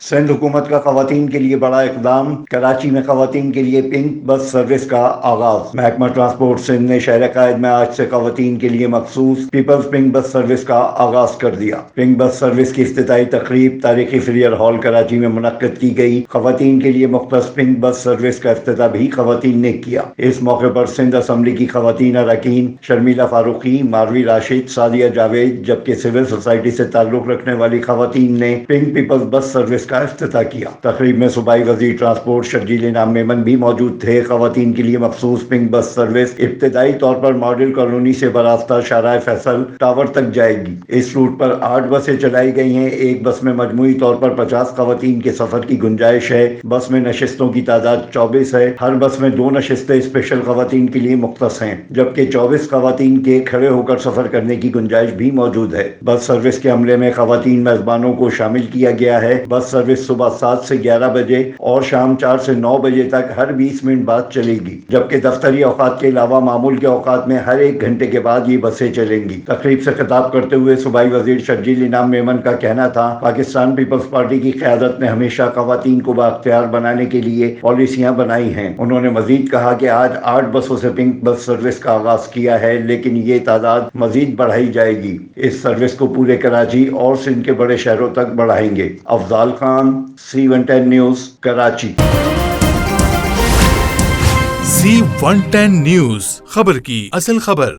سندھ حکومت کا خواتین کے لیے بڑا اقدام، کراچی میں خواتین کے لیے پنک بس سروس کا آغاز۔ محکمہ ٹرانسپورٹ سندھ نے شہر قائد میں آج سے خواتین کے لیے مخصوص پیپلز پنک بس سروس کا آغاز کر دیا۔ پنک بس سروس کی افتتاحی تقریب تاریخی فریئر ہال کراچی میں منعقد کی گئی۔ خواتین کے لیے مختص پنک بس سروس کا افتتاح بھی خواتین نے کیا۔ اس موقع پر سندھ اسمبلی کی خواتین اراکین شرمیلا فاروقی، ماروی راشد، سعدیہ جاوید، جبکہ سول سوسائٹی سے تعلق رکھنے والی خواتین نے پنک پیپلز بس سروس کا افتتاح کیا۔ تقریب میں صوبائی وزیر ٹرانسپورٹ شرجیل انعام میمن بھی موجود تھے۔ خواتین کے لیے مخصوص پنک بس سروس ابتدائی طور پر ماڈل کالونی سے برافتہ شارع فیصل ٹاور تک جائے گی۔ اس روٹ پر 8 بسیں چلائی گئی ہیں۔ ایک بس میں مجموعی طور پر 50 خواتین کے سفر کی گنجائش ہے۔ بس میں نشستوں کی تعداد 24 ہے۔ ہر بس میں 2 نشستیں اسپیشل خواتین کے لیے مختص ہیں، جبکہ 24 خواتین کے کھڑے ہو کر سفر کرنے کی گنجائش بھی موجود ہے۔ بس سروس کے عملے میں خواتین میزبانوں کو شامل کیا گیا ہے۔ بس سروس صبح 7 سے 11 بجے اور شام 4 سے 9 بجے تک ہر 20 منٹ بعد چلے گی، جبکہ دفتری اوقات کے علاوہ معمول کے اوقات میں ہر 1 گھنٹے کے بعد یہ بسیں چلیں گی۔ تقریب سے خطاب کرتے ہوئے صوبائی وزیر شرجیل انعام میمن کا کہنا تھا، پاکستان پیپلز پارٹی کی قیادت نے ہمیشہ خواتین کو بااختیار بنانے کے لیے پالیسیاں بنائی ہیں۔ انہوں نے مزید کہا کہ آج 8 بسوں سے پنک بس سروس کا آغاز کیا ہے، لیکن یہ تعداد مزید بڑھائی جائے گی۔ اس سروس کو پورے کراچی اور سندھ کے بڑے شہروں تک بڑھائیں گے۔ Afzal Khan, C110 news, Karachi. C110 news, خبر کی اصل خبر۔